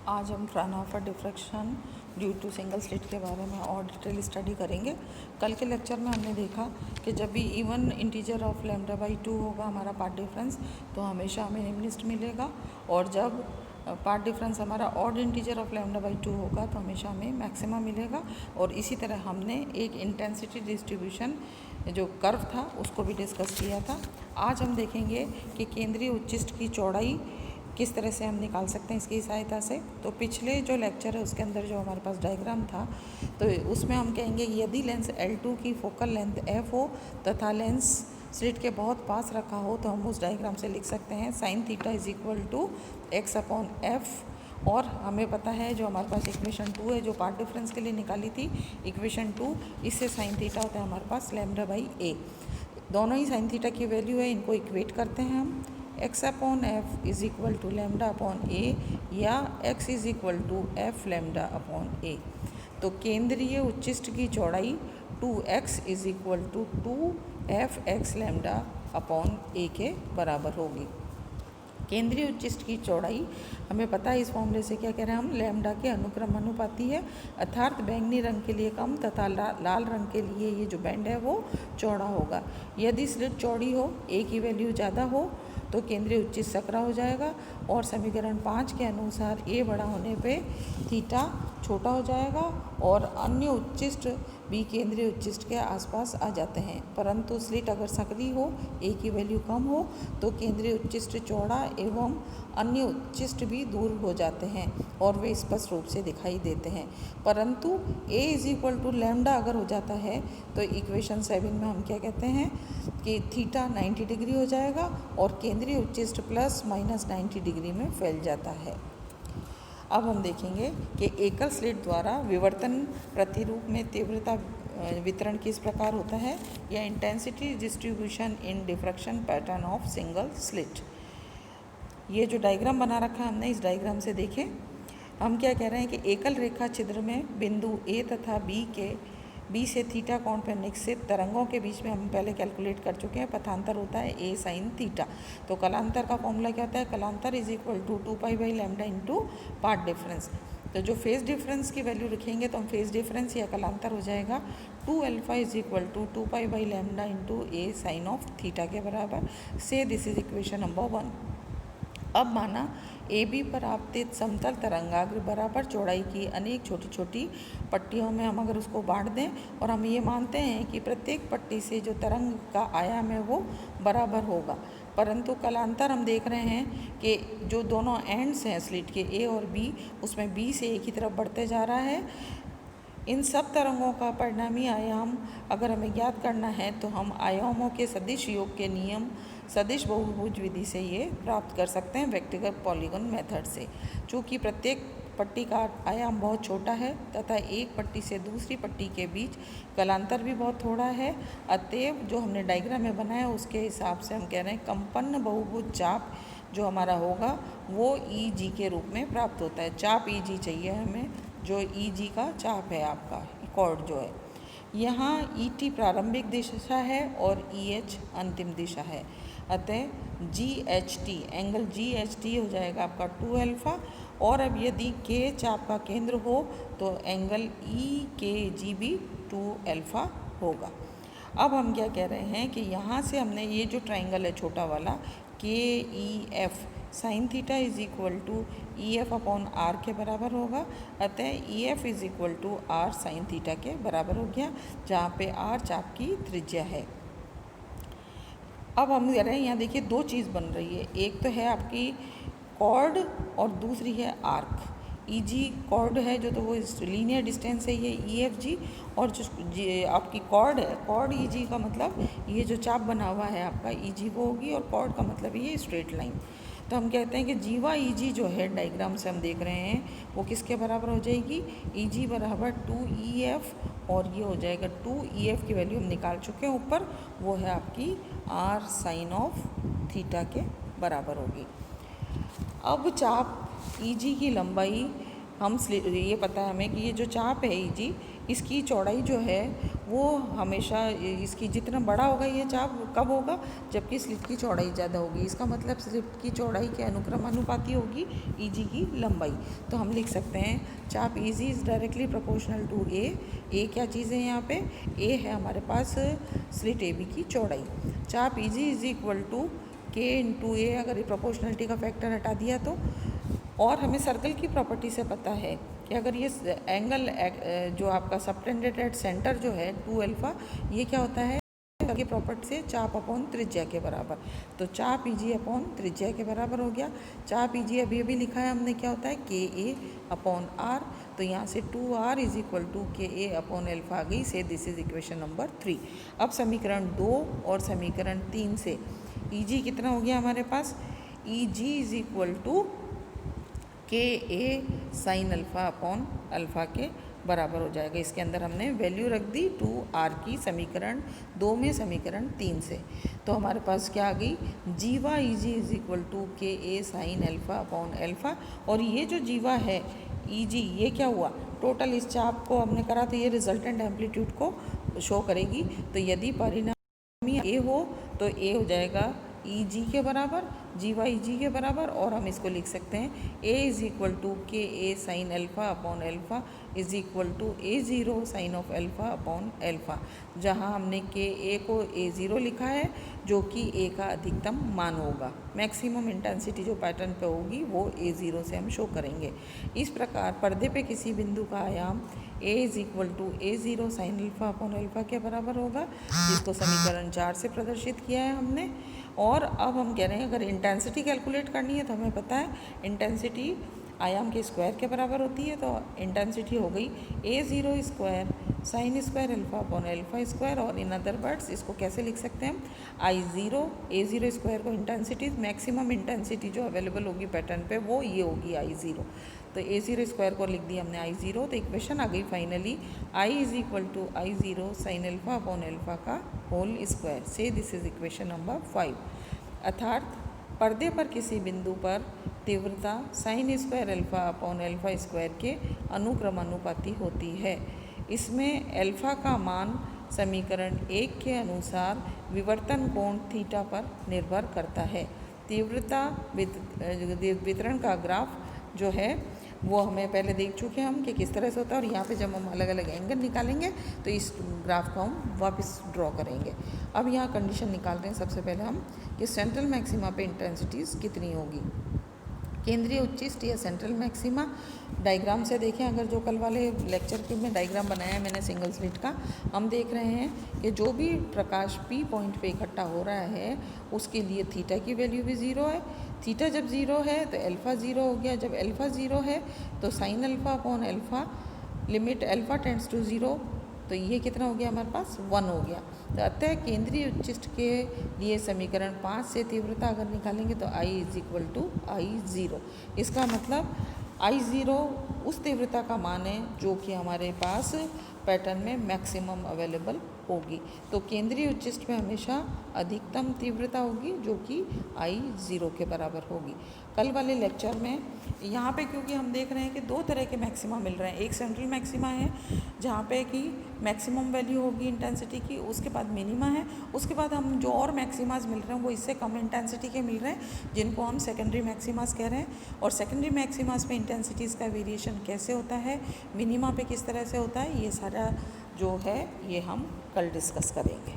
आज हम Fraunhofer diffraction due to single slit के बारे में और डिटेल स्टडी करेंगे। कल के लेक्चर में हमने देखा कि जब भी even integer of lambda by 2 होगा हमारा पार्ट डिफरेंस तो हमेशा हमें निम्नलिखित मिलेगा, और जब पार्ट डिफरेंस हमारा odd integer of lambda by 2 होगा तो हमेशा हमें मैक्सिमा मिलेगा। और इसी तरह हमने एक इंटेंसिटी डिस्ट्रीब्यूशन जो कर्व था उसको भी डिस्कस किया था। आज हम देखेंगे कि केंद्रीय उच्चिष्ट की चौड़ाई किस तरह से हम निकाल सकते हैं इसकी सहायता से। तो पिछले जो लेक्चर है उसके अंदर जो हमारे पास डायग्राम था तो उसमें हम कहेंगे यदि लेंस L2 की फोकल लेंथ f हो तथा लेंस स्लिट के बहुत पास रखा हो तो हम उस डायग्राम से लिख सकते हैं sine theta is equal to x upon f। और हमें पता है जो हमारे पास इक्वेशन 2 है जो पार्ट डिफरेंस के लिए निकाली थी, इक्वेशन 2 इससे साइन थीटा होता है हमारे पास लैम्डा बाई a। दोनों ही साइन थीटा की वैल्यू है, इनको इक्वेट करते हैं हम। x upon F is equal to lambda upon A या x is equal to F lambda upon A. तो केंद्रीय उच्चिष्ट की चौड़ाई 2x is equal to 2f(x) lambda upon A के बराबर होगी। केंद्रीय उच्चिष्ट की चौड़ाई हमें पता है इस फॉर्मूले से क्या कह रहे हैं हम, लैम्डा के अनुक्रमानुपाती है, अर्थात बैंगनी रंग के लिए कम तथा लाल रंग के लिए ये जो बैंड है वो चौड़ा होगा। यदि स्लिट चौड़ी हो, ए की वैल्यू ज़्यादा हो तो केंद्रीय उच्चिष्ट सकरा हो जाएगा, और समीकरण 5 के अनुसार ए बड़ा होने पे थीटा छोटा हो जाएगा और अन्य उच्चिष्ट भी केंद्रीय उच्चिष्ट के आसपास आ जाते हैं। परंतु स्लिट अगर सकरी हो, ए की वैल्यू कम हो तो केंद्रीय उच्चिष्ट चौड़ा एवं अन्य उच्चिष्ट भी दूर हो जाते हैं और वे स्पष्ट रूप से दिखाई देते हैं। परंतु ए इज इक्वल टू लैम्डा अगर हो जाता है तो इक्वेशन 7 में हम क्या कहते हैं कि थीटा 90 डिग्री हो जाएगा और केंद्रीय उच्चिष्ट प्लस माइनस 90 डिग्री में फैल जाता है। अब हम देखेंगे कि एकल स्लिट द्वारा विवर्तन प्रतिरूप में तीव्रता वितरण किस प्रकार होता है, या intensity distribution in diffraction pattern of single slit. ये जो डायग्राम बना रखा है हमने, इस डायग्राम से देखें हम क्या कह रहे हैं कि एकल रेखा छिद्र में बिंदु ए तथा बी से थीटा कोण पर निश्चित तरंगों के बीच में हम पहले कैलकुलेट कर चुके हैं, पथांतर होता है ए साइन थीटा। तो कलांतर का फॉर्मूला क्या होता है, कलांतर is equal to 2 pi lambda into path difference. तो जो फेज डिफरेंस की वैल्यू लिखेंगे तो हम फेज डिफरेंस या कलांतर हो जाएगा 2 alpha is equal to 2 pi lambda into a sine of theta के बराबर से। This is equation number 1। अब माना ए बी पर आपतित समतल तरंगाग्र बराबर चौड़ाई की अनेक छोटी छोटी पट्टियों में हम अगर उसको बांट दें और हम ये मानते हैं कि प्रत्येक पट्टी से जो तरंग का आयाम है वो बराबर होगा। परंतु कलांतर हम देख रहे हैं कि जो दोनों एंड्स हैं स्लिट के ए और बी, उसमें बी से ए की तरफ बढ़ते जा रहा है। इन सब तरंगों का परिणामी आयाम अगर हमें ज्ञात करना है तो हम आयामों के सदिश योग के नियम सदिश बहुभुज विधि से ये प्राप्त कर सकते हैं व्यक्तिगत पॉलीगॉन मेथड से। चूँकि प्रत्येक पट्टी का आयाम बहुत छोटा है तथा एक पट्टी से दूसरी पट्टी के बीच कलांतर भी बहुत थोड़ा है, अतएव जो हमने डायग्राम में बनाया उसके हिसाब से हम कह रहे हैं कंपन्न बहुभुज चाप जो हमारा होगा वो ई जी के रूप में प्राप्त होता है। चाप ई जी चाहिए हमें, जो ई जी का चाप है आपका कॉर्ड जो है। यहाँ ई टी प्रारंभिक दिशा है और ई एच अंतिम दिशा है, अतः जी H T angle G H T हो जाएगा आपका 2 अल्फ़ा। और अब यदि के चाप का केंद्र हो तो एंगल ई के जी भी 2 अल्फ़ा होगा। अब हम क्या कह रहे हैं कि यहाँ से हमने ये जो ट्राइंगल है छोटा वाला k E F sine theta is equal to E F upon R के बराबर होगा, अतः E F is equal to R sine theta के बराबर हो गया, जहाँ पे आर चाप की त्रिज्या है। अब हम कह रहे हैं यहाँ देखिए दो चीज़ बन रही है, एक तो है आपकी कॉर्ड और दूसरी है आर्क। ई जी कॉर्ड है जो तो वो लीनियर डिस्टेंस है ये ई एफ जी, और जो आपकी कॉर्ड है कॉर्ड ई जी का मतलब ये जो चाप बना हुआ है आपका ई जी वो होगी, और कॉर्ड का मतलब ये स्ट्रेट लाइन। तो हम कहते हैं कि जीवा ई जी जो है डायग्राम से हम देख रहे हैं वो किसके बराबर हो जाएगी, ई जी बराबर 2 ई एफ, और ये हो जाएगा 2 ई एफ की वैल्यू हम निकाल चुके हैं ऊपर, वो है आपकी आर साइन ऑफ थीटा के बराबर होगी। अब चाप ई जी की लंबाई हम ये पता है हमें कि ये जो चाप है ई जी इसकी चौड़ाई जो है वो हमेशा इसकी जितना बड़ा होगा ये चाप कब होगा, जबकि स्लिट की चौड़ाई ज़्यादा होगी। इसका मतलब स्लिट की चौड़ाई के अनुक्रमानुपाती होगी ईजी की लंबाई। तो हम लिख सकते हैं चाप ईजी is directly proportional to A. A क्या चीज़ है यहाँ पे, ए है हमारे पास स्लिट ए बी की चौड़ाई। चाप ईजी इज इक्वल टू के इंटू ए, अगर ये प्रोपोर्शनलिटी का फैक्टर हटा दिया तो। और हमें सर्कल की प्रॉपर्टी से पता है कि अगर ये एंगल जो आपका सबटेंडेड एट सेंटर जो है 2 अल्फ़ा, ये क्या होता है की प्रॉपर्टी से चाप अपॉन त्रिज्या के बराबर। तो चाप ईजी अपॉन त्रिज्या के बराबर हो गया। चाप ईजी अभी अभी लिखा है हमने, क्या होता है के ए अपॉन आर। तो यहाँ से 2r is equal to K A upon alpha आ गई। से दिस इज इक्वेशन नंबर 3। अब समीकरण 2 और समीकरण 3 से ईजी कितना हो गया हमारे पास, easy is equal to K A sine alpha upon alpha के बराबर हो जाएगा। इसके अंदर हमने वैल्यू रख दी 2r की समीकरण 2 में समीकरण 3 से। तो हमारे पास क्या आ गई, जीवा easy is equal to K A sine alpha upon alpha. और ये जो जीवा है ईजी, ये क्या हुआ, टोटल इस चाप को हमने करा तो ये रिजल्टेंट एम्पलीट्यूड को शो करेगी। तो यदि परिणामी ए हो तो ए हो जाएगा ई जी के बराबर, जी वाई जी के बराबर। और हम इसको लिख सकते हैं ए is equal to K A sine alpha upon alpha is equal to A zero sine of alpha upon alpha, जहाँ हमने के ए को ए ज़ीरो लिखा है जो कि ए का अधिकतम मान होगा। मैक्सिमम इंटेंसिटी जो पैटर्न पे होगी वो ए ज़ीरो से हम शो करेंगे। इस प्रकार पर्दे पे किसी बिंदु का आयाम A is equal to A zero sine alpha upon alpha के बराबर होगा, जिसको समीकरण 4 से प्रदर्शित किया है हमने। और अब हम कह रहे हैं अगर इंटेंसिटी कैलकुलेट करनी है तो हमें पता है इंटेंसिटी आयाम के स्क्वायर के बराबर होती है। तो इंटेंसिटी हो गई A zero square sine square alpha upon alpha square. और इन अदर वर्ड्स इसको कैसे लिख सकते हैं हम, आई ज़ीरो ए ज़ीरो स्क्वायर को इंटेंसिटी, मैक्सिमम इंटेंसिटी जो अवेलेबल होगी पैटर्न पे वो ये होगी आई ज़ीरो। तो ए ज़ीरो स्क्वायर को लिख दिया हमने आई ज़ीरो। तो इक्वेशन आ गई finally I is equal to I zero sine alpha upon alpha का whole square. Say this is equation number 5। अर्थात पर्दे पर किसी बिंदु पर तीव्रता sine square alpha upon alpha square के अनुक्रमानुपाती होती है। इसमें अल्फ़ा का मान समीकरण 1 के अनुसार विवर्तन कोण थीटा पर निर्भर करता है। तीव्रता वितरण का ग्राफ जो है वो हमें पहले देख चुके हैं हम कि किस तरह से होता है। और यहाँ पे जब हम अलग अलग एंगल निकालेंगे तो इस ग्राफ को हम वापस ड्रॉ करेंगे। अब यहाँ कंडीशन निकाल रहे हैं सबसे पहले हम कि सेंट्रल मैक्सिमा पे इंटेंसिटीज़ कितनी होगी। केंद्रीय उच्चिष्ट या सेंट्रल मैक्सिमा डायग्राम से देखें, अगर जो कल वाले लेक्चर के में डायग्राम बनाया है मैंने सिंगल स्लिट का, हम देख रहे हैं कि जो भी प्रकाश पी पॉइंट पे इकट्ठा हो रहा है उसके लिए थीटा की वैल्यू भी ज़ीरो है। थीटा जब ज़ीरो है तो अल्फ़ा ज़ीरो हो गया। जब अल्फ़ा ज़ीरो है तो sine alpha upon alpha limit alpha tends to zero, तो ये कितना हो गया हमारे पास 1 हो गया। तो अतः केंद्रीय उच्चिष्ट के लिए समीकरण 5 से तीव्रता अगर निकालेंगे तो I is equal to I zero. इसका मतलब आई ज़ीरो उस तीव्रता का मान है जो कि हमारे पास पैटर्न में मैक्सिमम अवेलेबल होगी। तो केंद्रीय उच्चिष्ट में हमेशा अधिकतम तीव्रता होगी जो कि आई ज़ीरो के बराबर होगी। कल वाले लेक्चर में यहाँ पे क्योंकि हम देख रहे हैं कि दो तरह के मैक्सिमा मिल रहे हैं, एक सेंट्रल मैक्सिमा है जहाँ पे कि मैक्सिमम वैल्यू होगी इंटेंसिटी की, उसके बाद मिनिमा है, उसके बाद हम जो और मैक्सिमास मिल रहे हैं वो इससे कम इंटेंसिटी के मिल रहे हैं जिनको हम सेकेंडरी मैक्सिमास कह रहे हैं। और सेकेंडरी मैक्सिमास में इंटेंसिटीज़ का वेरिएशन कैसे होता है, मिनिमा पे किस तरह से होता है, ये सारा जो है ये हम कल डिस्कस करेंगे।